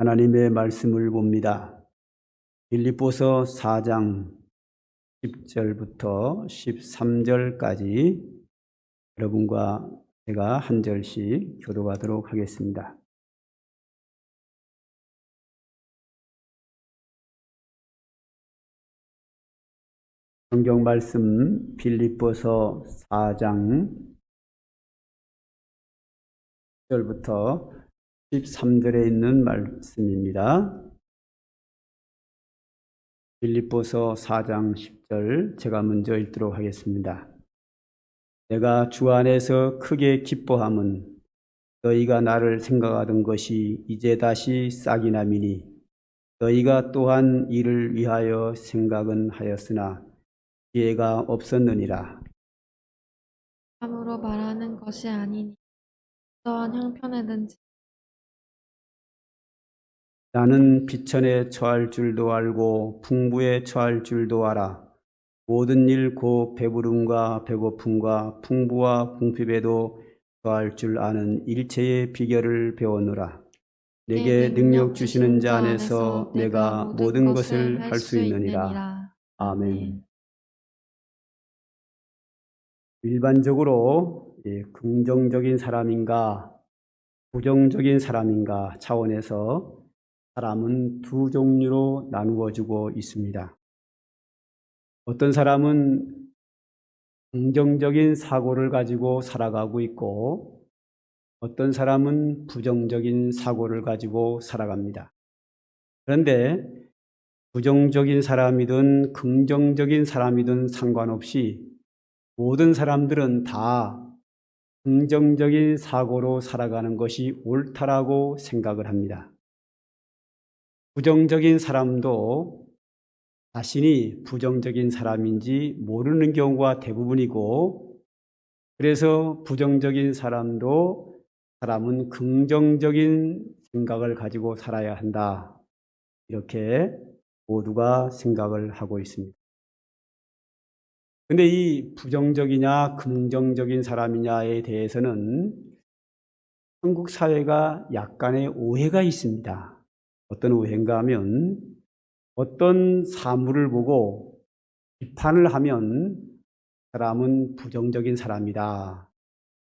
하나님의 말씀을 봅니다. 빌립보서 4장 10절부터 13절까지 여러분과 제가 한 절씩 교독하도록 하겠습니다. 성경 말씀 빌립보서 4장 10절부터 13절에 있는 말씀입니다. 빌립보서 4장 10절 제가 먼저 읽도록 하겠습니다. 내가 주 안에서 크게 기뻐함은 너희가 나를 생각하던 것이 이제 다시 싹이 나미니 너희가 또한 이를 위하여 생각은 하였으나 기회가 없었느니라. 함으로 말하는 것이 아니니 어떠한 형편에든지 나는 비천에 처할 줄도 알고 풍부에 처할 줄도 알아. 모든 일 곧 배부름과 배고픔과 풍부와 궁핍에도 처할 줄 아는 일체의 비결을 배웠노라. 내게 능력 주시는 자 안에서 내가 모든 것을 할 수 있느니라. 아멘. 일반적으로 긍정적인 사람인가 부정적인 사람인가 차원에서 사람은 두 종류로 나누어지고 있습니다. 어떤 사람은 긍정적인 사고를 가지고 살아가고 있고 어떤 사람은 부정적인 사고를 가지고 살아갑니다. 그런데 부정적인 사람이든 긍정적인 사람이든 상관없이 모든 사람들은 다 긍정적인 사고로 살아가는 것이 옳다라고 생각을 합니다. 부정적인 사람도 자신이 부정적인 사람인지 모르는 경우가 대부분이고, 그래서 부정적인 사람은 긍정적인 생각을 가지고 살아야 한다. 이렇게 모두가 생각을 하고 있습니다. 근데 이 부정적이냐 긍정적인 사람이냐에 대해서는 한국 사회가 약간의 오해가 있습니다. 어떤 오해인가 하면 어떤 사물을 보고 비판을 하면 사람은 부정적인 사람이다.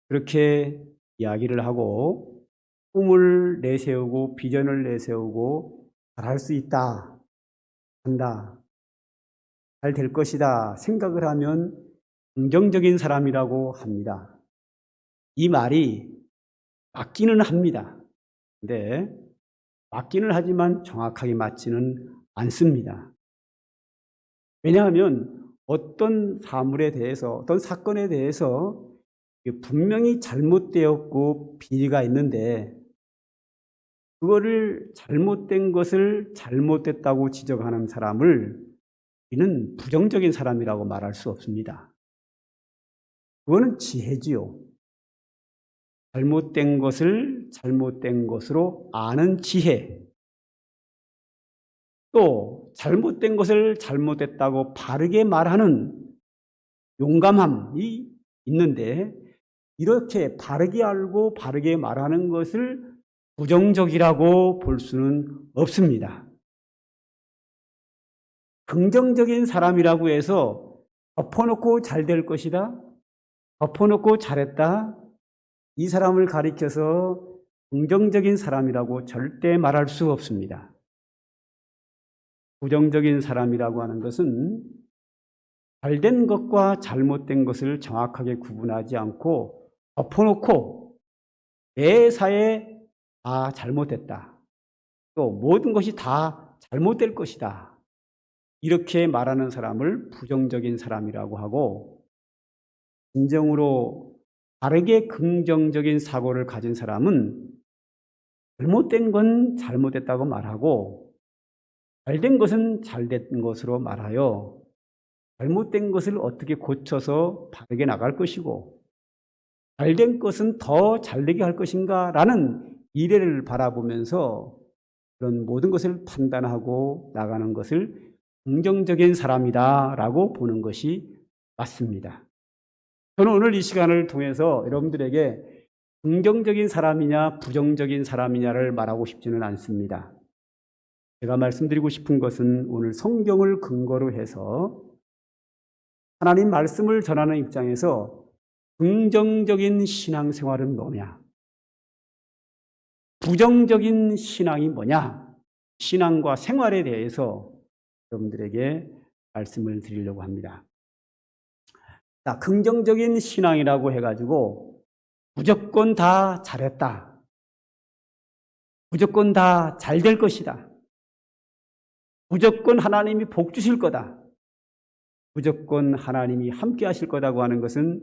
그렇게 이야기를 하고 꿈을 내세우고 비전을 내세우고 잘할 수 있다, 한다, 잘 될 것이다 생각을 하면 긍정적인 사람이라고 합니다. 이 말이 맞기는 합니다. 근데 맞기는 하지만 정확하게 맞지는 않습니다. 왜냐하면 어떤 사물에 대해서, 어떤 사건에 대해서 분명히 잘못되었고 비리가 있는데 그거를 잘못된 것을 잘못됐다고 지적하는 사람을 이는 부정적인 사람이라고 말할 수 없습니다. 그거는 지혜지요. 잘못된 것을 잘못된 것으로 아는 지혜, 또 잘못된 것을 잘못됐다고 바르게 말하는 용감함이 있는데, 이렇게 바르게 알고 바르게 말하는 것을 부정적이라고 볼 수는 없습니다. 긍정적인 사람이라고 해서 덮어놓고 잘 될 것이다, 덮어놓고 잘했다, 이 사람을 가리켜서 긍정적인 사람이라고 절대 말할 수 없습니다. 부정적인 사람이라고 하는 것은 잘된 것과 잘못된 것을 정확하게 구분하지 않고 덮어놓고 매사에 다 잘못됐다, 또 모든 것이 다 잘못될 것이다, 이렇게 말하는 사람을 부정적인 사람이라고 하고, 진정으로 바르게 긍정적인 사고를 가진 사람은 잘못된 건 잘못됐다고 말하고 잘된 것은 잘된 것으로 말하여 잘못된 것을 어떻게 고쳐서 바르게 나갈 것이고 잘된 것은 더 잘되게 할 것인가 라는 미래를 바라보면서 그런 모든 것을 판단하고 나가는 것을 긍정적인 사람이다 라고 보는 것이 맞습니다. 저는 오늘 이 시간을 통해서 여러분들에게 긍정적인 사람이냐 부정적인 사람이냐를 말하고 싶지는 않습니다. 제가 말씀드리고 싶은 것은 오늘 성경을 근거로 해서 하나님 말씀을 전하는 입장에서 긍정적인 신앙생활은 뭐냐? 부정적인 신앙이 뭐냐? 신앙과 생활에 대해서 여러분들에게 말씀을 드리려고 합니다. 자, 긍정적인 신앙이라고 해가지고 무조건 다 잘했다. 무조건 다 잘 될 것이다. 무조건 하나님이 복 주실 거다. 무조건 하나님이 함께 하실 거다고 하는 것은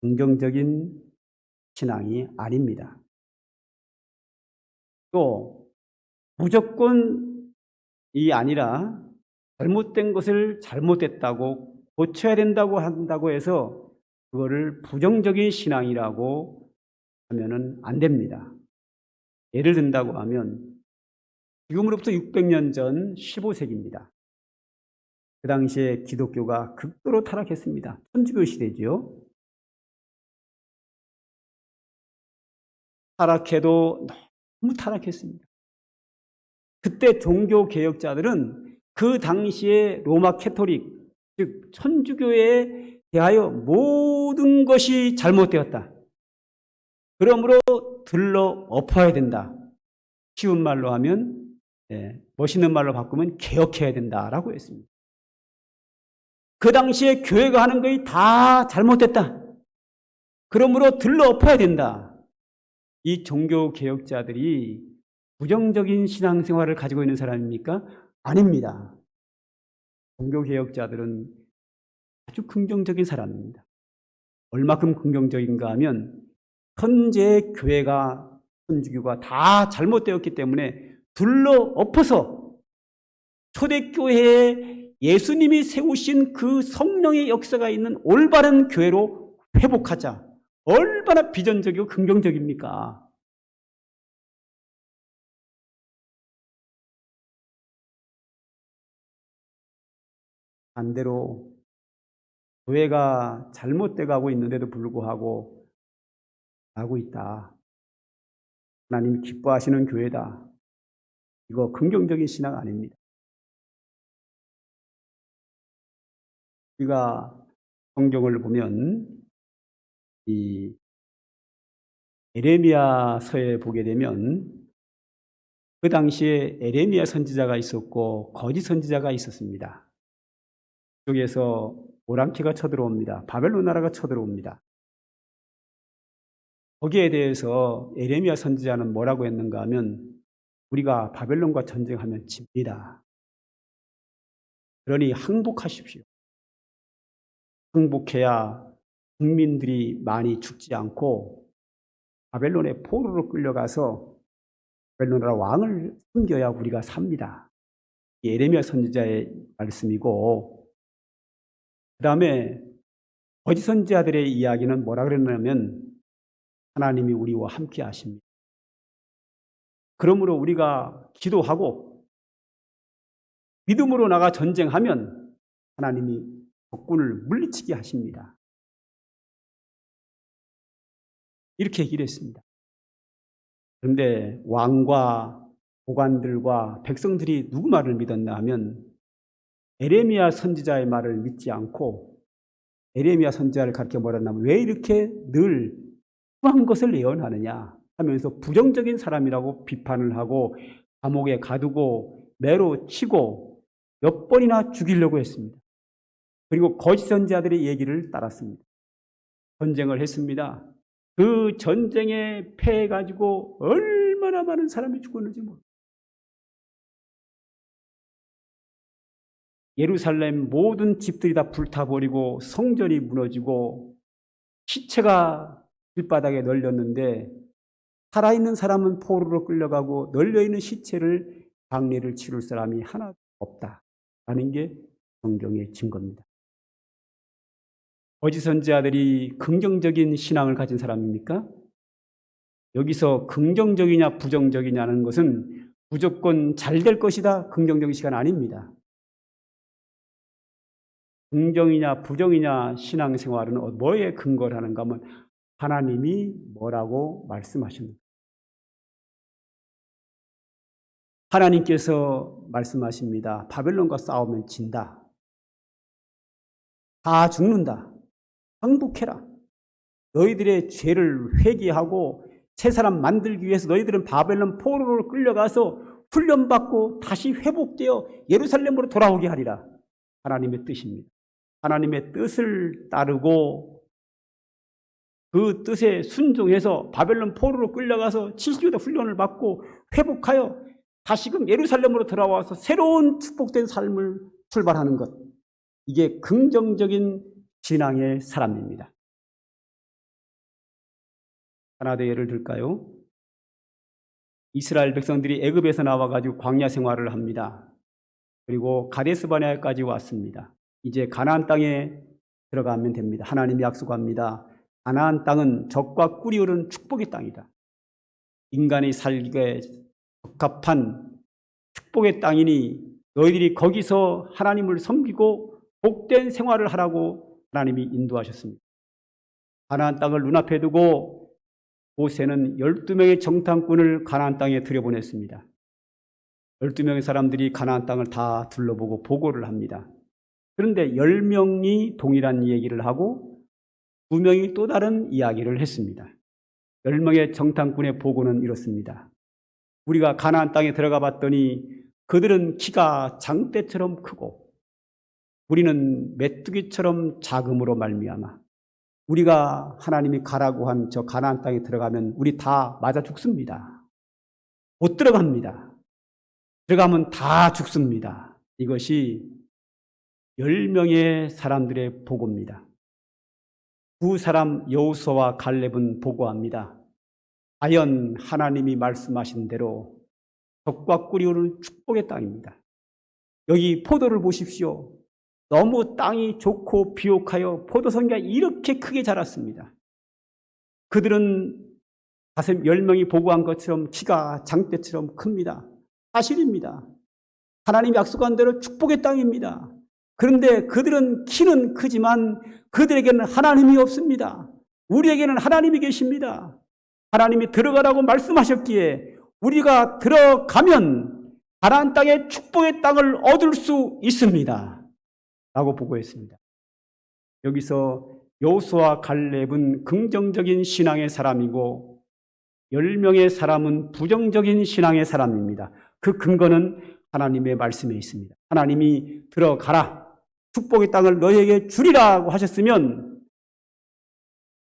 긍정적인 신앙이 아닙니다. 또 무조건이 아니라 잘못된 것을 잘못됐다고 고쳐야 된다고 한다고 해서 그거를 부정적인 신앙이라고 하면은 안 됩니다. 예를 든다고 하면 지금으로부터 600년 전 15세기입니다. 그 당시에 기독교가 극도로 타락했습니다. 천주교 시대죠. 타락해도 너무 타락했습니다. 그때 종교 개혁자들은 그 당시에 로마 캐토릭, 즉 천주교에 대하여 모든 것이 잘못되었다. 그러므로 들러 엎어야 된다. 쉬운 말로 하면 멋있는 말로 바꾸면 개혁해야 된다라고 했습니다. 그 당시에 교회가 하는 것이 다 잘못됐다. 그러므로 들러 엎어야 된다. 이 종교 개혁자들이 부정적인 신앙생활을 가지고 있는 사람입니까? 아닙니다. 종교 개혁자들은 아주 긍정적인 사람입니다. 얼마큼 긍정적인가 하면 현재 교회가 천주교가 다 잘못되었기 때문에 둘러 엎어서 초대교회에 예수님이 세우신 그 성령의 역사가 있는 올바른 교회로 회복하자. 얼마나 비전적이고 긍정적입니까? 반대로 교회가 잘못돼 가고 있는데도 불구하고 하고 있다. 하나님 기뻐하시는 교회다. 이거 긍정적인 신앙 아닙니다. 우리가 성경을 보면 이 에레미야서에 보게 되면 그 당시에 에레미야 선지자가 있었고 거짓 선지자가 있었습니다. 그쪽에서 오랑캐가 쳐들어옵니다. 바벨론 나라가 쳐들어옵니다. 거기에 대해서 에레미야 선지자는 뭐라고 했는가 하면 우리가 바벨론과 전쟁하면 집니다. 그러니 항복하십시오. 항복해야 국민들이 많이 죽지 않고 바벨론의 포로로 끌려가서 바벨론 나라 왕을 섬겨야 우리가 삽니다. 이 에레미야 선지자의 말씀이고 그 다음에 거짓 선지자들의 이야기는 뭐라 그랬냐면 하나님이 우리와 함께 하십니다. 그러므로 우리가 기도하고 믿음으로 나가 전쟁하면 하나님이 적군을 물리치게 하십니다. 이렇게 얘기를 했습니다. 그런데 왕과 고관들과 백성들이 누구 말을 믿었나 하면 에레미야 선지자의 말을 믿지 않고 에레미야 선지자를 가르쳐 뭐랬냐면 왜 이렇게 늘 한 것을 예언하느냐 하면서 부정적인 사람이라고 비판을 하고 감옥에 가두고 매로 치고 몇 번이나 죽이려고 했습니다. 그리고 거짓 선지자들의 얘기를 따랐습니다. 전쟁을 했습니다. 그 전쟁에 패해가지고 얼마나 많은 사람이 죽었는지 모릅니다. 예루살렘 모든 집들이 다 불타버리고 성전이 무너지고 시체가 길바닥에 널렸는데 살아있는 사람은 포로로 끌려가고 널려있는 시체를 장례를 치를 사람이 하나도 없다라는 게 성경의 증거입니다. 거짓 선지자들이 긍정적인 신앙을 가진 사람입니까? 여기서 긍정적이냐 부정적이냐는 것은 무조건 잘 될 것이다 긍정적인 시간 아닙니다. 긍정이냐 부정이냐 신앙생활은 뭐에 근거를 하는가 하면 하나님이 뭐라고 말씀하십니까? 하나님께서 말씀하십니다. 바벨론과 싸우면 진다. 다 죽는다. 항복해라. 너희들의 죄를 회개하고 새 사람 만들기 위해서 너희들은 바벨론 포로로 끌려가서 훈련받고 다시 회복되어 예루살렘으로 돌아오게 하리라. 하나님의 뜻입니다. 하나님의 뜻을 따르고 그 뜻에 순종해서 바벨론 포로로 끌려가서 70여 훈련을 받고 회복하여 다시금 예루살렘으로 돌아와서 새로운 축복된 삶을 출발하는 것. 이게 긍정적인 신앙의 사람입니다. 하나 더 예를 들까요? 이스라엘 백성들이 애굽에서 나와가지고 광야 생활을 합니다. 그리고 가데스 바네아까지 왔습니다. 이제 가나안 땅에 들어가면 됩니다. 하나님이 약속합니다. 가나안 땅은 젖과 꿀이 흐르는 축복의 땅이다. 인간이 살기에 적합한 축복의 땅이니 너희들이 거기서 하나님을 섬기고 복된 생활을 하라고 하나님이 인도하셨습니다. 가나안 땅을 눈앞에 두고 모세는 12명의 정탐꾼을 가나안 땅에 들여보냈습니다. 12명의 사람들이 가나안 땅을 다 둘러보고 보고를 합니다. 그런데 10명이 동일한 얘기를 하고 2명이 또 다른 이야기를 했습니다. 10명의 정탐꾼의 보고는 이렇습니다. 우리가 가나안 땅에 들어가 봤더니 그들은 키가 장대처럼 크고 우리는 메뚜기처럼 작음으로 말미암아 우리가 하나님이 가라고 한 저 가나안 땅에 들어가면 우리 다 맞아 죽습니다. 못 들어갑니다. 들어가면 다 죽습니다. 이것이 10명의 사람들의 보고입니다. 두 사람 여호수아와 갈렙은 보고합니다. 과연 하나님이 말씀하신 대로 젖과 꿀이 흐르는 축복의 땅입니다. 여기 포도를 보십시오. 너무 땅이 좋고 비옥하여 포도송이가 이렇게 크게 자랐습니다. 그들은 10명이 보고한 것처럼 키가 장대처럼 큽니다. 사실입니다. 하나님이 약속한 대로 축복의 땅입니다. 그런데 그들은 키는 크지만 그들에게는 하나님이 없습니다. 우리에게는 하나님이 계십니다. 하나님이 들어가라고 말씀하셨기에 우리가 들어가면 가나안 땅의 축복의 땅을 얻을 수 있습니다. 라고 보고했습니다. 여기서 여호수아와 갈렙은 긍정적인 신앙의 사람이고 10명의 사람은 부정적인 신앙의 사람입니다. 그 근거는 하나님의 말씀에 있습니다. 하나님이 들어가라. 축복의 땅을 너희에게 주리라고 하셨으면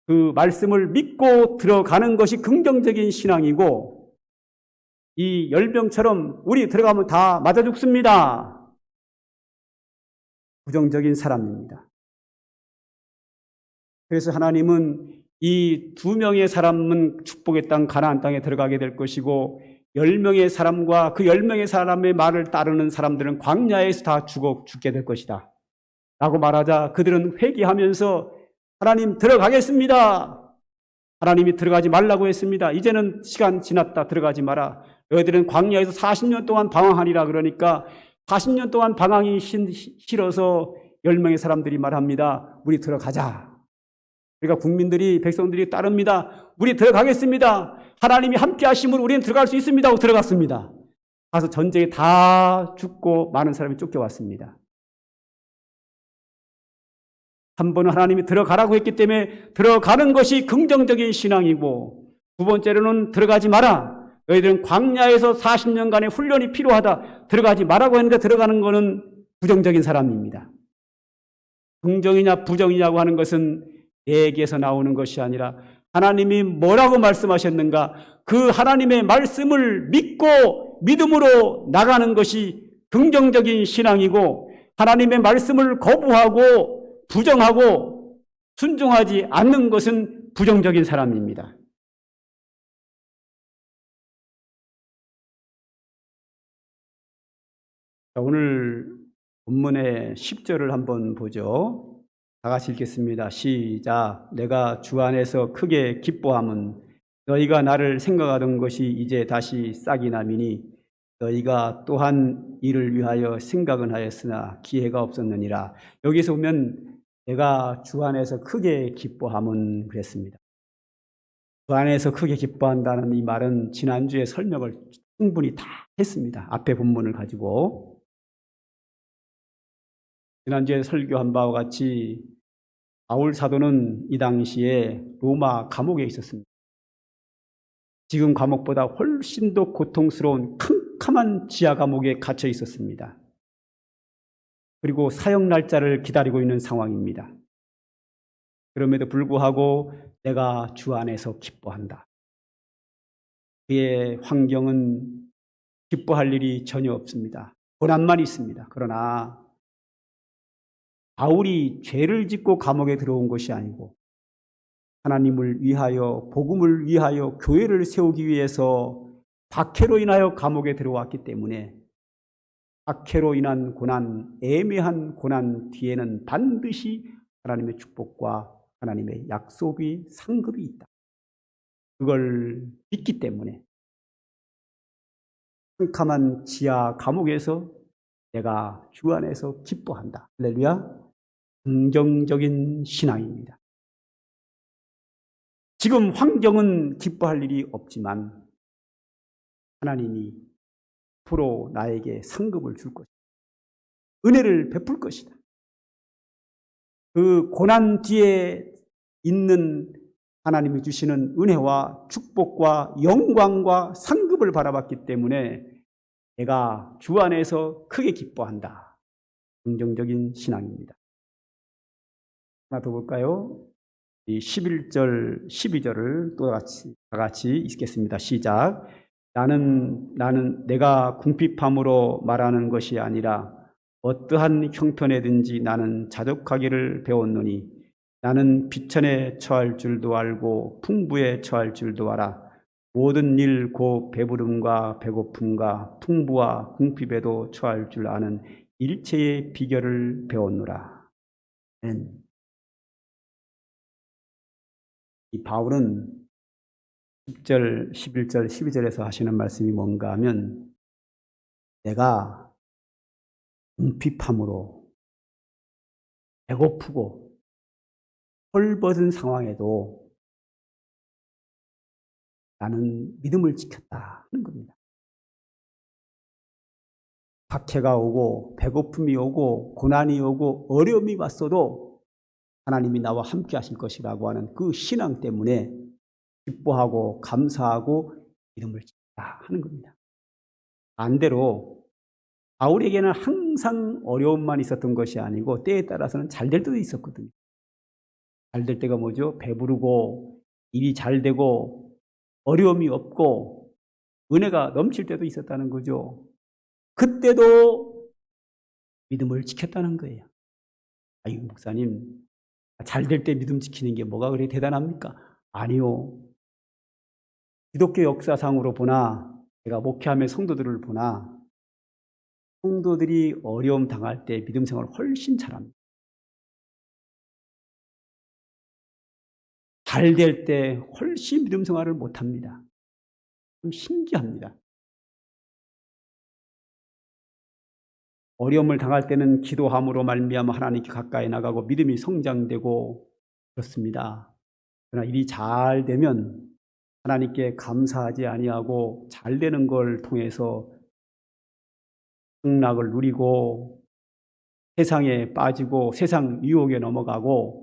그 말씀을 믿고 들어가는 것이 긍정적인 신앙이고 이 10명처럼 우리 들어가면 다 맞아 죽습니다. 부정적인 사람입니다. 그래서 하나님은 이 2명의 사람은 축복의 땅 가나안 땅에 들어가게 될 것이고 10명의 사람과 그 10명의 사람의 말을 따르는 사람들은 광야에서 다 죽게 될 것이다 라고 말하자 그들은 회개하면서 하나님 들어가겠습니다. 하나님이 들어가지 말라고 했습니다. 이제는 시간 지났다. 들어가지 마라. 너희들은 광야에서 40년 동안 방황하리라. 그러니까 40년 동안 방황이 싫어서 10명의 사람들이 말합니다. 우리 들어가자. 그러니까 국민들이 백성들이 따릅니다. 우리 들어가겠습니다. 하나님이 함께 하심으로 우리는 들어갈 수 있습니다 하고 들어갔습니다. 가서 전쟁에 다 죽고 많은 사람이 쫓겨왔습니다. 한 번은 하나님이 들어가라고 했기 때문에 들어가는 것이 긍정적인 신앙이고 두 번째로는 들어가지 마라. 너희들은 광야에서 40년간의 훈련이 필요하다. 들어가지 말라고 했는데 들어가는 것은 부정적인 사람입니다. 긍정이냐 부정이냐고 하는 것은 내게서 나오는 것이 아니라 하나님이 뭐라고 말씀하셨는가 그 하나님의 말씀을 믿고 믿음으로 나가는 것이 긍정적인 신앙이고 하나님의 말씀을 거부하고 부정하고 순종하지 않는 것은 부정적인 사람입니다. 오늘 본문의 10절을 한번 보죠. 다 같이 읽겠습니다. 시작. 내가 주 안에서 크게 기뻐함은 너희가 나를 생각하던 것이 이제 다시 싹이 나미니 너희가 또한 이를 위하여 생각은 하였으나 기회가 없었느니라. 여기서 보면 내가 주 안에서 크게 기뻐함은 그랬습니다. 그 안에서 크게 기뻐한다는 이 말은 지난주에 설명을 충분히 다 했습니다. 앞에 본문을 가지고. 지난주에 설교한 바와 같이 바울 사도는 이 당시에 로마 감옥에 있었습니다. 지금 감옥보다 훨씬 더 고통스러운 캄캄한 지하 감옥에 갇혀 있었습니다. 그리고 사형 날짜를 기다리고 있는 상황입니다. 그럼에도 불구하고 내가 주 안에서 기뻐한다. 그의 환경은 기뻐할 일이 전혀 없습니다. 고난만 있습니다. 그러나 바울이 죄를 짓고 감옥에 들어온 것이 아니고 하나님을 위하여, 복음을 위하여 교회를 세우기 위해서 박해로 인하여 감옥에 들어왔기 때문에 박해로 인한 고난, 애매한 고난 뒤에는 반드시 하나님의 축복과 하나님의 약속이 상급이 있다. 그걸 믿기 때문에 캄캄한 지하 감옥에서 내가 주 안에서 기뻐한다. 할렐루야. 긍정적인 신앙입니다. 지금 환경은 기뻐할 일이 없지만 하나님이 앞으로 나에게 상급을 줄 것이다. 은혜를 베풀 것이다. 그 고난 뒤에 있는 하나님이 주시는 은혜와 축복과 영광과 상급을 바라봤기 때문에 내가 주 안에서 크게 기뻐한다. 긍정적인 신앙입니다. 하나 더 볼까요? 이 11절, 12절을 또 다 같이 읽겠습니다. 시작. 나는 내가 궁핍함으로 말하는 것이 아니라 어떠한 형편에든지 나는 자족하기를 배웠노니 나는 비천에 처할 줄도 알고 풍부에 처할 줄도 알아. 모든 일 곧 배부름과 배고픔과 풍부와 궁핍에도 처할 줄 아는 일체의 비결을 배웠노라. 이 바울은 10절, 11절, 12절에서 하시는 말씀이 뭔가 하면 내가 궁핍함으로 배고프고 헐벗은 상황에도 나는 믿음을 지켰다 하는 겁니다. 박해가 오고 배고픔이 오고 고난이 오고 어려움이 왔어도 하나님이 나와 함께 하실 것이라고 하는 그 신앙 때문에 기뻐하고 감사하고 믿음을 지켰다 하는 겁니다. 반대로 바울에게는 항상 어려움만 있었던 것이 아니고 때에 따라서는 잘 될 때도 있었거든요. 잘 될 때가 뭐죠? 배부르고 일이 잘 되고 어려움이 없고 은혜가 넘칠 때도 있었다는 거죠. 그때도 믿음을 지켰다는 거예요. 아유, 목사님, 잘 될 때 믿음 지키는 게 뭐가 그렇게 대단합니까? 아니요. 기독교 역사상으로 보나, 제가 목회하며 성도들을 보나, 성도들이 어려움 당할 때 믿음 생활을 훨씬 잘합니다. 잘 될 때 훨씬 믿음 생활을 못합니다. 좀 신기합니다. 어려움을 당할 때는 기도함으로 말미암아 하나님께 가까이 나가고 믿음이 성장되고 그렇습니다. 그러나 일이 잘 되면 하나님께 감사하지 아니하고 잘 되는 걸 통해서 승락을 누리고 세상에 빠지고 세상 유혹에 넘어가고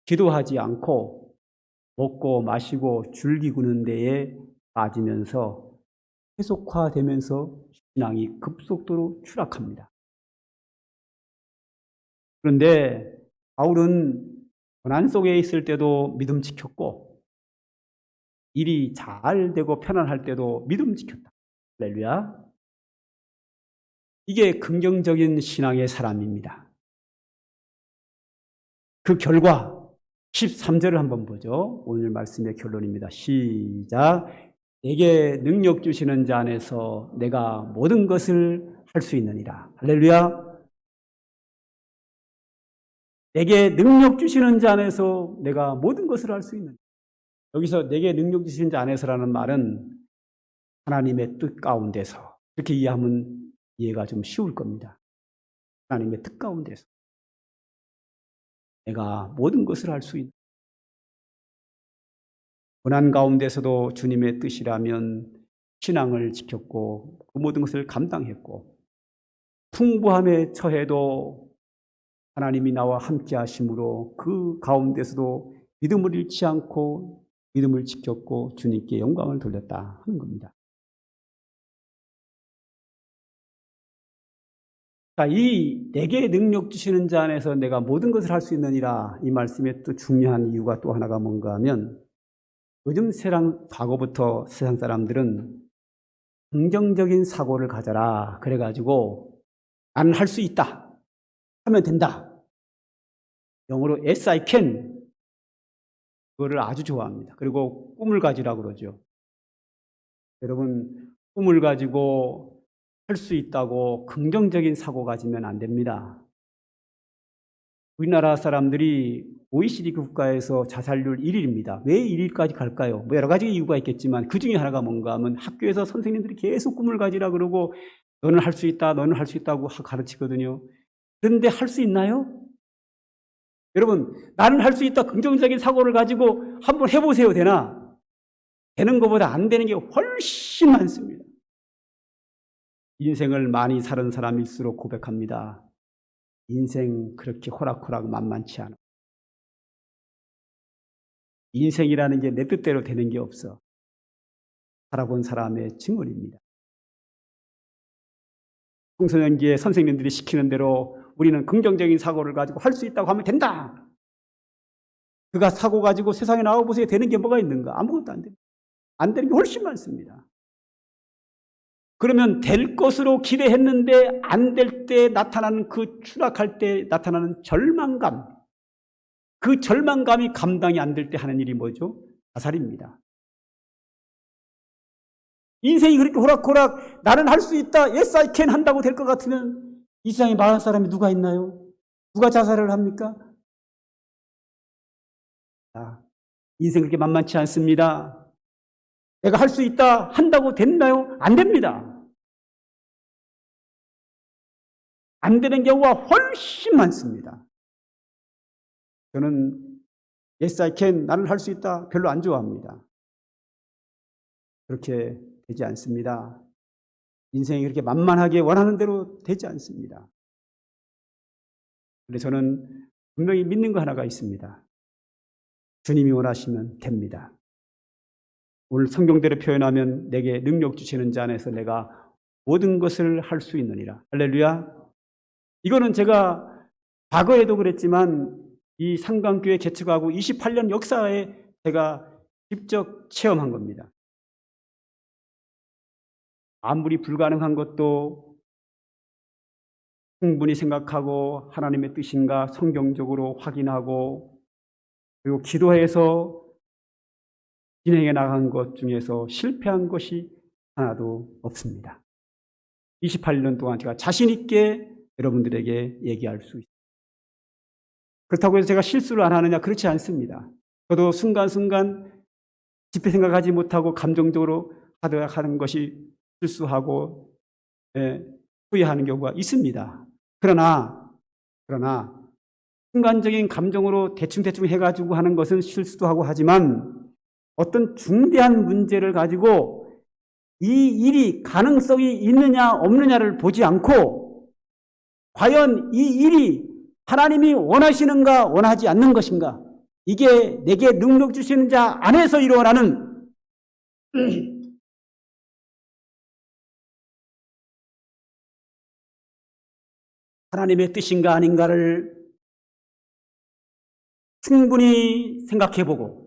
기도하지 않고 먹고 마시고 즐기고는 데에 빠지면서 세속화되면서 신앙이 급속도로 추락합니다. 그런데 바울은 고난 속에 있을 때도 믿음 지켰고 일이 잘 되고 편안할 때도 믿음 지켰다. 할렐루야. 이게 긍정적인 신앙의 사람입니다. 그 결과 13절을 한번 보죠. 오늘 말씀의 결론입니다. 시작. 내게 능력 주시는 자 안에서 내가 모든 것을 할 수 있느니라. 할렐루야. 내게 능력 주시는 자 안에서 내가 모든 것을 할 수 있느니라. 여기서 내게 능력 주시는 자 안에서라는 말은 하나님의 뜻 가운데서, 이렇게 이해하면 이해가 좀 쉬울 겁니다. 하나님의 뜻 가운데서 내가 모든 것을 할 수 있는, 고난 가운데서도 주님의 뜻이라면 신앙을 지켰고 그 모든 것을 감당했고, 풍부함에 처해도 하나님이 나와 함께 하심으로 그 가운데서도 믿음을 잃지 않고 믿음을 지켰고 주님께 영광을 돌렸다 하는 겁니다. 이 내게 능력 주시는 자 안에서 내가 모든 것을 할 수 있느니라, 이 말씀의 또 중요한 이유가 또 하나가 뭔가 하면, 요즘 과거부터 세상 사람들은 긍정적인 사고를 가져라 그래가지고 나는 할 수 있다, 하면 된다, 영어로 yes I can, 그거를 아주 좋아합니다. 그리고 꿈을 가지라고 그러죠. 여러분, 꿈을 가지고 할 수 있다고 긍정적인 사고 가지면 안 됩니다. 우리나라 사람들이 OECD 국가에서 자살률 1위입니다. 왜 1위까지 갈까요? 뭐 여러 가지 이유가 있겠지만 그 중에 하나가 뭔가 하면 학교에서 선생님들이 계속 꿈을 가지라 그러고 너는 할 수 있다, 너는 할 수 있다고 가르치거든요. 그런데 할 수 있나요? 여러분, 나는 할 수 있다 긍정적인 사고를 가지고 한번 해보세요. 되나? 되는 것보다 안 되는 게 훨씬 많습니다. 인생을 많이 사는 사람일수록 고백합니다. 인생 그렇게 호락호락 만만치 않아. 인생이라는 게 내 뜻대로 되는 게 없어. 살아본 사람의 증언입니다. 청소년기에 선생님들이 시키는 대로 우리는 긍정적인 사고를 가지고 할 수 있다고 하면 된다. 그가 사고 가지고 세상에 나와보세요. 되는 게 뭐가 있는가? 아무것도 안 됩니다. 안 되는 게 훨씬 많습니다. 그러면 될 것으로 기대했는데 안 될 때 나타나는 그 추락할 때 나타나는 절망감, 그 절망감이 감당이 안 될 때 하는 일이 뭐죠? 자살입니다. 인생이 그렇게 호락호락 나는 할 수 있다, yes I can 한다고 될 것 같으면 이 세상에 말할 사람이 누가 있나요? 누가 자살을 합니까? 인생 그렇게 만만치 않습니다. 내가 할 수 있다 한다고 됐나요? 안 됩니다. 안 되는 경우가 훨씬 많습니다. 저는 yes I can, 나는 할 수 있다 별로 안 좋아합니다. 그렇게 되지 않습니다. 인생이 그렇게 만만하게 원하는 대로 되지 않습니다. 그런데 저는 분명히 믿는 거 하나가 있습니다. 주님이 원하시면 됩니다. 오늘 성경대로 표현하면 내게 능력 주시는 자 안에서 내가 모든 것을 할 수 있느니라. 할렐루야. 이거는 제가 과거에도 그랬지만 이 상강교회 개척하고 28년 역사에 제가 직접 체험한 겁니다. 아무리 불가능한 것도 충분히 생각하고 하나님의 뜻인가 성경적으로 확인하고 그리고 기도해서 진행해 나간 것 중에서 실패한 것이 하나도 없습니다. 28년 동안 제가 자신 있게 여러분들에게 얘기할 수 있습니다. 그렇다고 해서 제가 실수를 안 하느냐? 그렇지 않습니다. 저도 순간순간 깊이 생각하지 못하고 감정적으로 하는 것이 실수하고 후회하는 경우가 있습니다. 그러나 순간적인 감정으로 대충 해가지고 하는 것은 실수도 하고 하지만 어떤 중대한 문제를 가지고 이 일이 가능성이 있느냐 없느냐를 보지 않고 과연 이 일이 하나님이 원하시는가 원하지 않는 것인가, 이게 내게 능력 주시는 자 안에서 일어나는 하나님의 뜻인가 아닌가를 충분히 생각해보고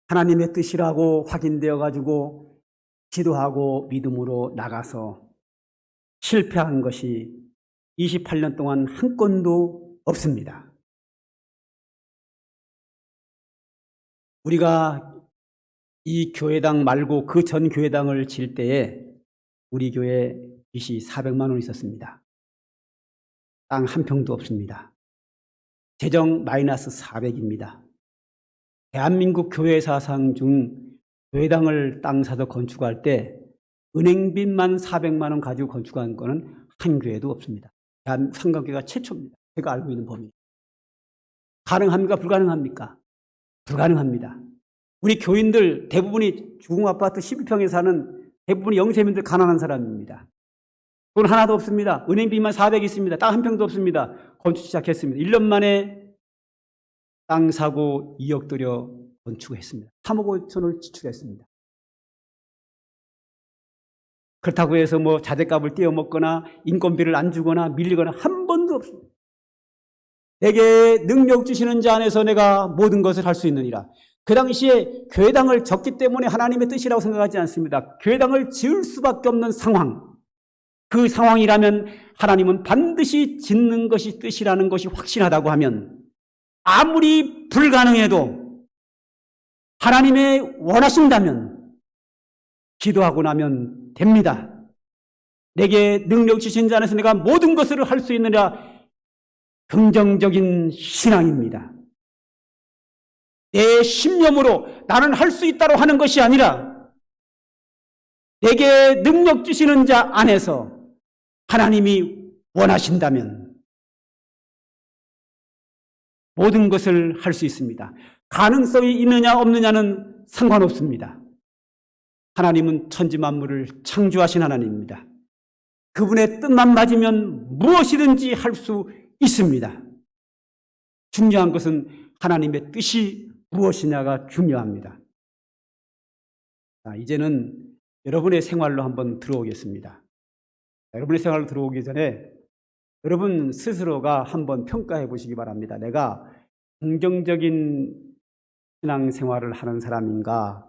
하나님의 뜻이라고 확인되어 가지고 기도하고 믿음으로 나가서 실패한 것이 28년 동안 한 건도 없습니다. 우리가 이 교회당 말고 그 전 교회당을 질 때에 우리 교회 빚이 400만 원 있었습니다. 땅 한 평도 없습니다. 재정 마이너스 400입니다. 대한민국 교회 사상 중 교회당을 땅 사서 건축할 때 은행빚만 400만 원 가지고 건축한 거는 한 교회도 없습니다. 상강교회가 최초입니다. 제가 알고 있는 범위. 가능합니까? 불가능합니까? 불가능합니다. 우리 교인들 대부분이 주공아파트 12평에 사는 대부분이 영세민들 가난한 사람입니다. 돈 하나도 없습니다. 은행빚만 400 있습니다. 땅 한 평도 없습니다. 건축 시작했습니다. 1년 만에 땅 사고 2억 들여 건축했습니다. 3억 5천을 지출했습니다. 그렇다고 해서 뭐 자재값을 떼어먹거나 인건비를 안 주거나 밀리거나 한 번도 없습니다. 내게 능력 주시는 자 안에서 내가 모든 것을 할 수 있느니라. 그 당시에 교회당을 졌기 때문에 하나님의 뜻이라고 생각하지 않습니다. 교회당을 지을 수밖에 없는 상황. 그 상황이라면 하나님은 반드시 짓는 것이 뜻이라는 것이 확신하다고 하면 아무리 불가능해도 하나님의 원하신다면 기도하고 나면 됩니다. 내게 능력 주신 자 안에서 내가 모든 것을 할 수 있느냐. 긍정적인 신앙입니다. 내 신념으로 나는 할 수 있다고 하는 것이 아니라 내게 능력 주시는 자 안에서 하나님이 원하신다면 모든 것을 할 수 있습니다. 가능성이 있느냐 없느냐는 상관없습니다. 하나님은 천지 만물을 창조하신 하나님입니다. 그분의 뜻만 맞으면 무엇이든지 할 수 있습니다. 중요한 것은 하나님의 뜻이 무엇이냐가 중요합니다. 자, 이제는 여러분의 생활로 한번 들어오겠습니다. 여러분의 생활로 들어오기 전에 여러분 스스로가 한번 평가해 보시기 바랍니다. 내가 긍정적인 신앙생활을 하는 사람인가,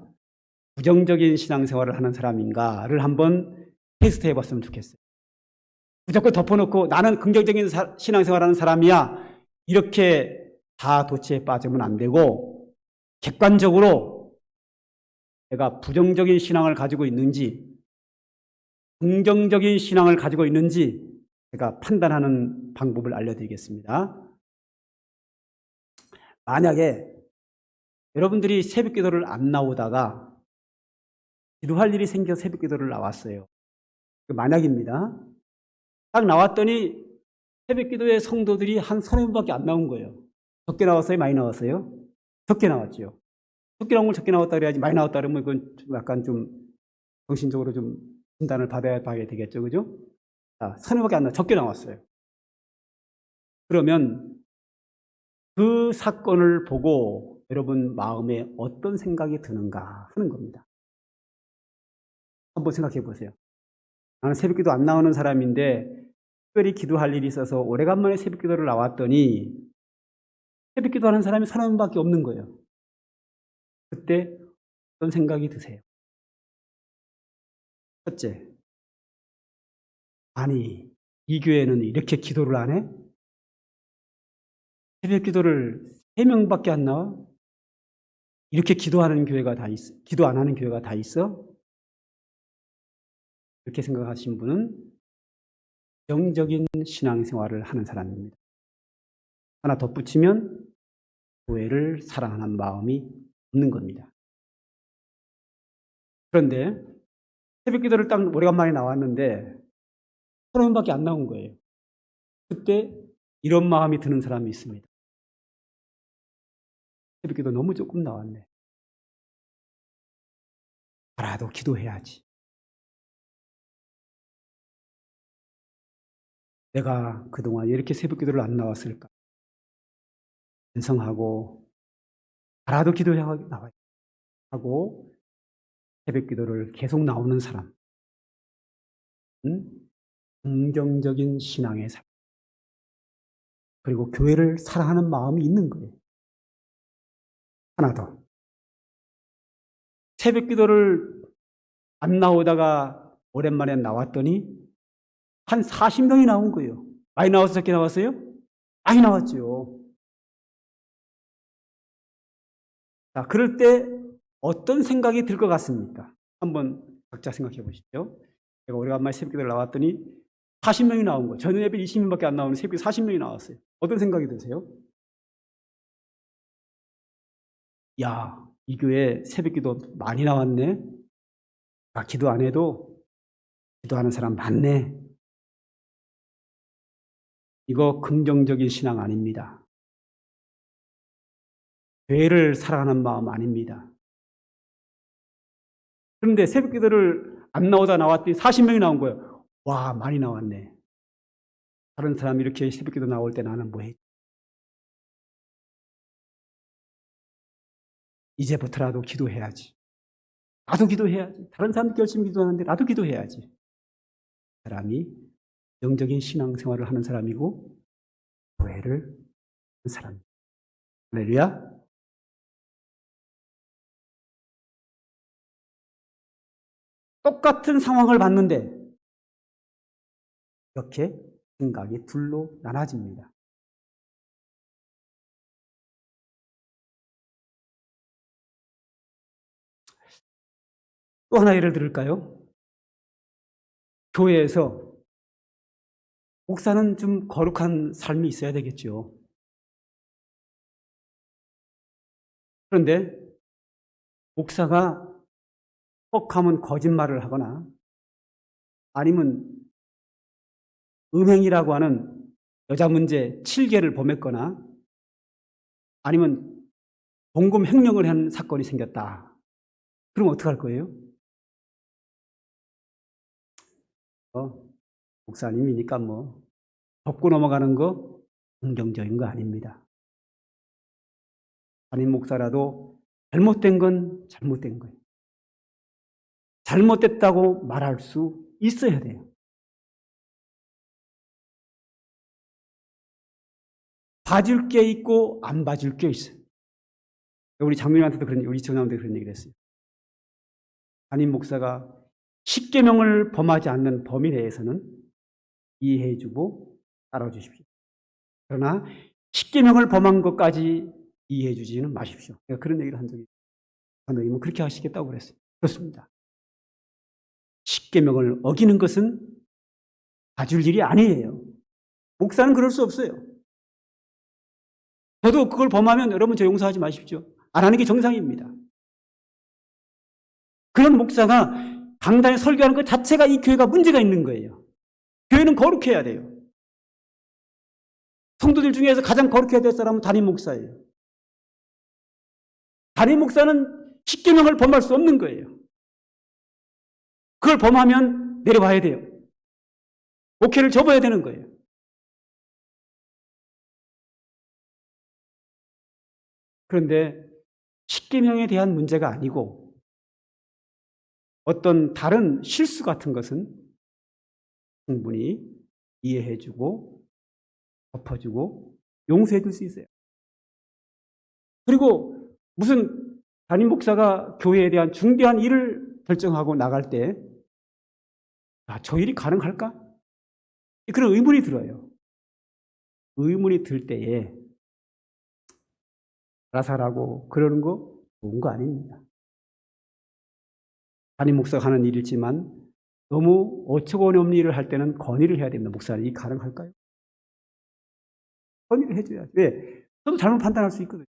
부정적인 신앙생활을 하는 사람인가를 한번 테스트해 봤으면 좋겠어요. 무조건 덮어놓고 나는 긍정적인 신앙생활하는 사람이야 이렇게 다 도치에 빠지면 안 되고 객관적으로 내가 부정적인 신앙을 가지고 있는지 긍정적인 신앙을 가지고 있는지 제가 판단하는 방법을 알려드리겠습니다. 만약에 여러분들이 새벽기도를 안 나오다가 기도할 일이 생겨 새벽기도를 나왔어요. 만약입니다. 딱 나왔더니 새벽기도의 성도들이 한 30명밖에 안 나온 거예요. 적게 나왔어요? 많이 나왔어요? 적게 나왔죠. 적게 나온 걸 적게 나왔다 그래야지 많이 나왔다 그러면 그건 약간 좀 정신적으로 좀 진단을 받아야 되겠죠. 그죠? 자, 30명밖에 안 나왔어요. 적게 나왔어요. 그러면 그 사건을 보고 여러분 마음에 어떤 생각이 드는가 하는 겁니다. 한번 생각해 보세요. 나는 새벽기도 안 나오는 사람인데 특별히 기도할 일이 있어서 오래간만에 새벽기도를 나왔더니 새벽기도 하는 사람이 30명밖에 없는 거예요. 그때 어떤 생각이 드세요? 첫째, 아니 이 교회는 이렇게 기도를 안 해? 새벽기도를 3명밖에 안 나와? 이렇게 기도하는 교회가 다 있어? 기도 안 하는 교회가 다 있어? 이렇게 생각하신 분은 부정적인 신앙생활을 하는 사람입니다. 하나 덧붙이면 교회를 사랑하는 마음이 없는 겁니다. 그런데 새벽기도를 딱 오래간만에 나왔는데 30명밖에 안 나온 거예요. 그때 이런 마음이 드는 사람이 있습니다. 새벽기도 너무 조금 나왔네. 알아도 기도해야지. 내가 그동안 이렇게 새벽기도를 안 나왔을까? 반성하고 알아도 기도해야 나와야 하고 새벽기도를 계속 나오는 사람. 긍정적인 신앙의 삶. 그리고 교회를 사랑하는 마음이 있는 거예요. 하나 더. 새벽기도를 안 나오다가 오랜만에 나왔더니 한 40명이 나온 거예요. 많이 나와서 적게 나왔어요? 많이 나왔죠. 자, 그럴 때 어떤 생각이 들 것 같습니까? 한번 각자 생각해 보시죠. 제가 오래간만에 새벽기도를 나왔더니 40명이 나온 거예요. 저는 예배 20명밖에 안 나오는 새벽에 40명이 나왔어요. 어떤 생각이 드세요? 야, 이 교회 새벽기도 많이 나왔네. 아, 기도 안 해도 기도하는 사람 많네. 이거 긍정적인 신앙 아닙니다. 교회를 사랑하는 마음 아닙니다. 그런데 새벽 기도를 안 나오다 나왔더니 40명이 나온 거예요. 와, 많이 나왔네. 다른 사람이 이렇게 새벽 기도 나올 때 나는 뭐 했지? 이제부터라도 기도해야지. 나도 기도해야지. 다른 사람들 열심히 기도하는데 나도 기도해야지. 사람이 영적인 신앙생활을 하는 사람이고 교회를 하는 사람입니다. 할렐루야. 똑같은 상황을 봤는데 이렇게 생각이 둘로 나눠집니다. 또 하나 예를 들을까요? 교회에서 목사는 좀 거룩한 삶이 있어야 되겠죠. 그런데 목사가 뻑하면 거짓말을 하거나 아니면 음행이라고 하는 여자 문제 7개를 범했거나 아니면 봉금 횡령을 한 사건이 생겼다. 그럼 어떡할 거예요? 목사님이니까 뭐 덮고 넘어가는 거 긍정적인 거 아닙니다. 담임 목사라도 잘못된 건 잘못된 거예요. 잘못됐다고 말할 수 있어야 돼요. 봐줄 게 있고 안 봐줄 게 있어요. 우리 장로님한테도 우리 전화한테 그런 얘기를 했어요. 담임 목사가 10계명을 범하지 않는 범위 내에서는 이해해주고 따라주십시오. 그러나 10계명을 범한 것까지 이해해주지는 마십시오. 제가 그런 얘기를 한 적이 있어요. 장로님은 그렇게 하시겠다고 그랬어요. 그렇습니다. 10계명을 어기는 것은 봐줄 일이 아니에요. 목사는 그럴 수 없어요. 저도 그걸 범하면 여러분 저 용서하지 마십시오. 안 하는 게 정상입니다. 그런 목사가 강단에 설교하는 것 자체가 이 교회가 문제가 있는 거예요. 교회는 거룩해야 돼요. 성도들 중에서 가장 거룩해야 될 사람은 담임 목사예요. 담임 목사는 10계명을 범할 수 없는 거예요. 그걸 범하면 내려와야 돼요. 목회를 접어야 되는 거예요. 그런데 10계명에 대한 문제가 아니고 어떤 다른 실수 같은 것은 충분히 이해해주고 덮어주고 용서해줄 수 있어요. 그리고 무슨 담임 목사가 교회에 대한 중대한 일을 결정하고 나갈 때 저 일이 가능할까? 그런 의문이 들어요. 의문이 들 때에 알아서 하라고 그러는 거 좋은 거 아닙니다. 담임 목사가 하는 일이지만 너무 어처구니 없는 일을 할 때는 건의를 해야 됩니다. 목사님, 이 가능할까요? 건의를 해줘야죠. 왜? 저도 잘못 판단할 수 있거든요.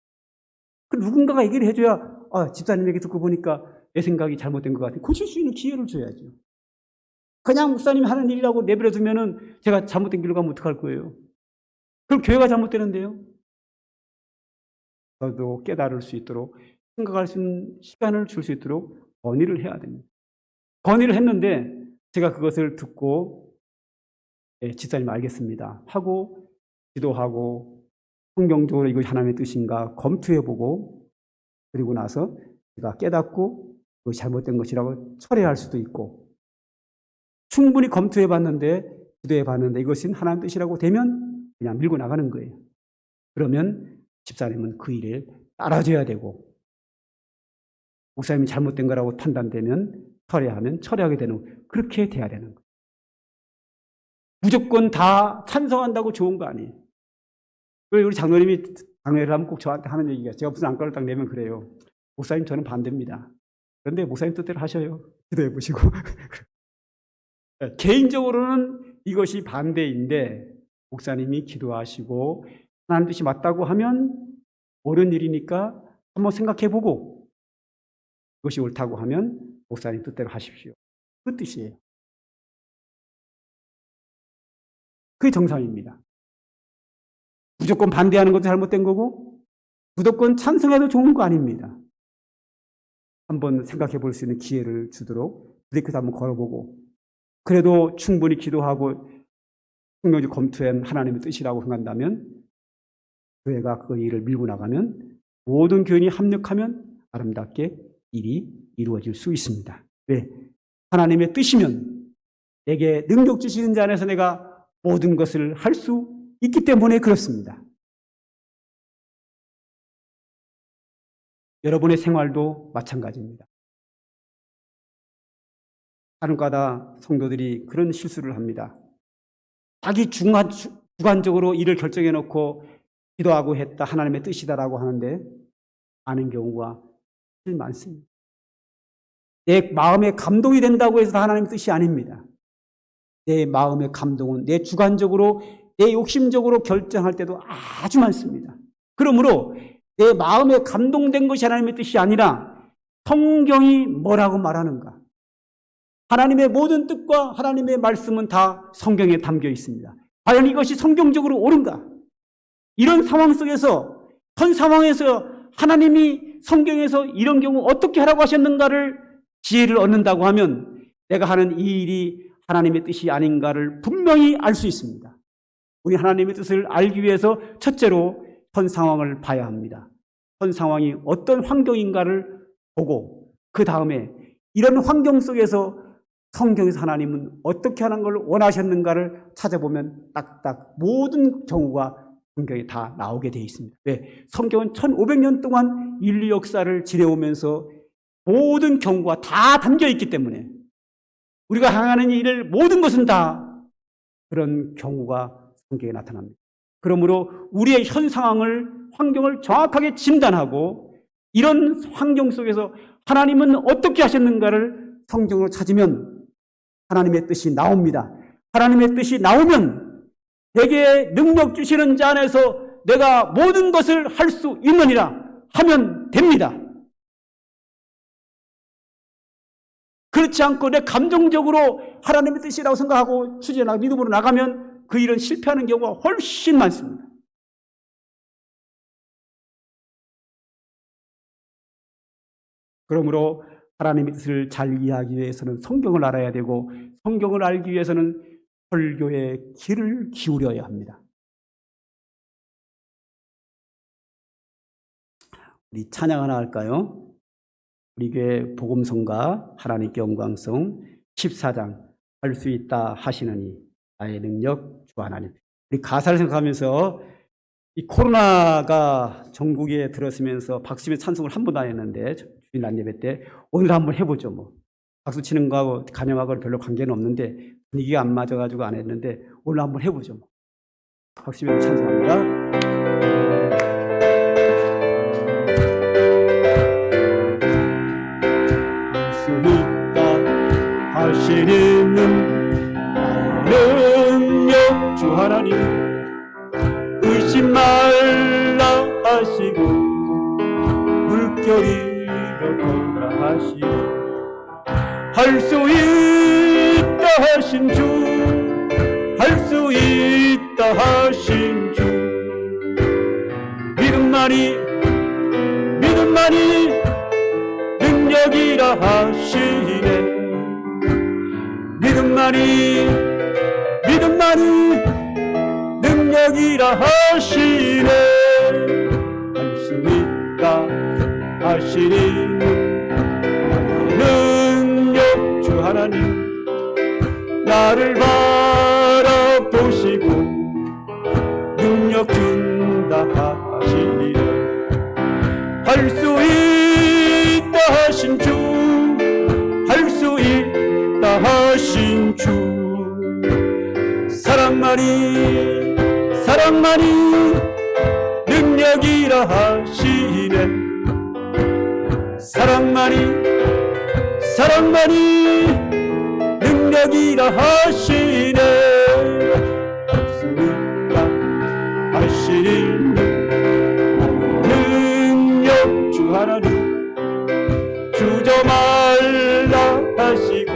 그 누군가가 얘기를 해줘야 집사님 얘기 듣고 보니까 내 생각이 잘못된 것 같아. 고칠 수 있는 기회를 줘야죠. 그냥 목사님이 하는 일이라고 내버려 두면은 제가 잘못된 길로 가면 어떡할 거예요? 그럼 교회가 잘못되는데요. 저도 깨달을 수 있도록 생각할 수 있는 시간을 줄 수 있도록 건의를 해야 됩니다. 건의를 했는데 제가 그것을 듣고 집사님 알겠습니다 하고 기도하고 성경적으로 이것이 하나님의 뜻인가 검토해보고 그리고 나서 제가 깨닫고 그것이 잘못된 것이라고 철회할 수도 있고 충분히 검토해봤는데 기도해봤는데 이것은 하나님의 뜻이라고 되면 그냥 밀고 나가는 거예요. 그러면 집사님은 그 일을 따라줘야 되고 목사님이 잘못된 거라고 판단되면 철회하면 철회하게 되는 그렇게 돼야 되는 거예요. 무조건 다 찬성한다고 좋은 거 아니에요. 우리 장로님이 장례를 하면 꼭 저한테 하는 얘기가 제가 무슨 안건을 딱 내면 그래요. 목사님 저는 반대입니다. 그런데 목사님 뜻대로 하셔요. 기도해 보시고. 개인적으로는 이것이 반대인데 목사님이 기도하시고 하나님 뜻이 맞다고 하면 옳은 일이니까 한번 생각해 보고 그것이 옳다고 하면 목사님 뜻대로 하십시오. 그 뜻이에요. 그게 정상입니다. 무조건 반대하는 것도 잘못된 거고 무조건 찬성해도 좋은 거 아닙니다. 한번 생각해 볼 수 있는 기회를 주도록 브레이크도 한번 걸어보고, 그래도 충분히 기도하고 성경적 검토한 하나님의 뜻이라고 생각한다면, 교회가 그 일을 밀고 나가면 모든 교인이 합력하면 아름답게 일이 이루어질 수 있습니다. 왜? 하나님의 뜻이면 내게 능력 주시는 자 안에서 내가 모든 것을 할 수 있기 때문에 그렇습니다. 여러분의 생활도 마찬가지입니다. 간혹가다 성도들이 그런 실수를 합니다. 자기 주관적으로 일을 결정해 놓고 기도하고 했다, 하나님의 뜻이다라고 하는데 아는 경우가 제일 많습니다. 내 마음에 감동이 된다고 해서 다 하나님의 뜻이 아닙니다. 내 마음의 감동은 내 주관적으로, 내 욕심적으로 결정할 때도 아주 많습니다. 그러므로 내 마음에 감동된 것이 하나님의 뜻이 아니라 성경이 뭐라고 말하는가? 하나님의 모든 뜻과 하나님의 말씀은 다 성경에 담겨 있습니다. 과연 이것이 성경적으로 옳은가? 이런 상황 속에서, 현 상황에서 하나님이 성경에서 이런 경우 어떻게 하라고 하셨는가를 지혜를 얻는다고 하면 내가 하는 이 일이 하나님의 뜻이 아닌가를 분명히 알 수 있습니다. 우리 하나님의 뜻을 알기 위해서 첫째로 현 상황을 봐야 합니다. 현 상황이 어떤 환경인가를 보고 그 다음에 이런 환경 속에서 성경에서 하나님은 어떻게 하는 걸 원하셨는가를 찾아보면 딱딱 모든 경우가 성경에 다 나오게 되어 있습니다. 왜? 성경은 1500년 동안 인류 역사를 지내오면서 모든 경우가 다 담겨 있기 때문에 우리가 행하는 일을 모든 것은 다 그런 경우가 성경에 나타납니다. 그러므로 우리의 현 상황을, 환경을 정확하게 진단하고 이런 환경 속에서 하나님은 어떻게 하셨는가를 성경으로 찾으면 하나님의 뜻이 나옵니다. 하나님의 뜻이 나오면 내게 능력 주시는 자 안에서 내가 모든 것을 할 수 있느니라 하면 됩니다. 그렇지 않고 내 감정적으로 하나님의 뜻이라고 생각하고 추진하고 믿음으로 나가면 그 일은 실패하는 경우가 훨씬 많습니다. 그러므로 하나님의 뜻을 잘 이해하기 위해서는 성경을 알아야 되고 성경을 알기 위해서는 설교의 귀를 기울여야 합니다. 우리 찬양 하나 할까요? 우리 교회 복음성가 하나님께 영광성 14장 할 수 있다 하시느니 나의 능력 주 하나님. 우리 가사를 생각하면서 이 코로나가 전국에 들었으면서 박수치며 찬송을 한 번도 안 했는데 주일 날 예배 때 오늘 한번 해보죠. 뭐 박수 치는 거하고 간영하고 별로 관계는 없는데 분위기가 안 맞아가지고 안 했는데 오늘 한번 해보죠. 뭐. 박수치며 찬송합니다. 하시는 능력 주 하나님 의심 말라 하시고 물결이 걷거라 하시고 할 수 있다 하신 주 할 수 있다 하신 주 믿음만이 능력이라 하시네 믿음만이 능력이라 하시네 할 수 있다 하시니 능력 주 하나님 나를 바라보시고 능력 준다 하시네 할 수 있다 하신 주 할 수 있다 하신 주 사랑만이 능력이라 하시네 사랑만이 능력이라 하시네 할 수 있다 하시니 능력 주 하나님 주저 말라 하시고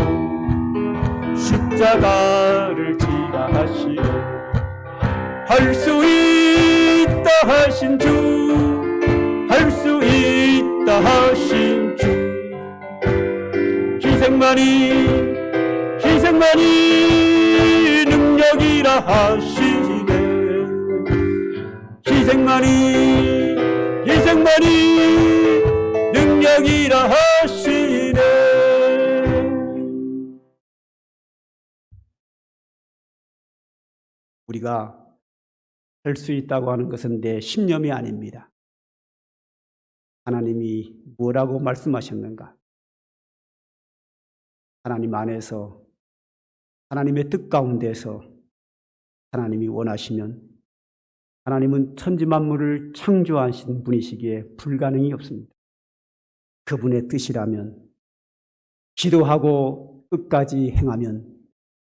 십자가를 지라 하시고 할 수 있다 하신 주 희생만이 능력이라 하시네. 희생만이 능력이라 하시네. 우리가 할 수 있다고 하는 것은 내 신념이 아닙니다. 하나님이 뭐라고 말씀하셨는가? 하나님 안에서, 하나님의 뜻 가운데서 하나님이 원하시면 하나님은 천지 만물을 창조하신 분이시기에 불가능이 없습니다. 그분의 뜻이라면, 기도하고 끝까지 행하면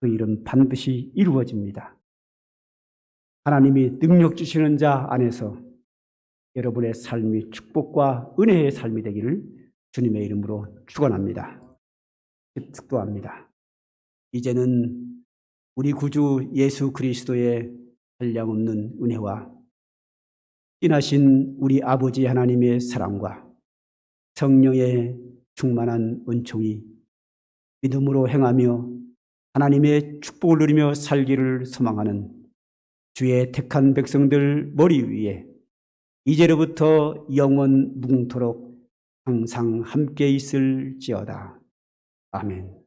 그 일은 반드시 이루어집니다. 하나님이 능력 주시는 자 안에서 여러분의 삶이 축복과 은혜의 삶이 되기를 주님의 이름으로 축원합니다. 축도합니다. 이제는 우리 구주 예수 그리스도의 한량없는 은혜와 인하신 우리 아버지 하나님의 사랑과 성령의 충만한 은총이 믿음으로 행하며 하나님의 축복을 누리며 살기를 소망하는 주의 택한 백성들 머리 위에 이제로부터 영원 무궁토록 항상 함께 있을지어다. 아멘.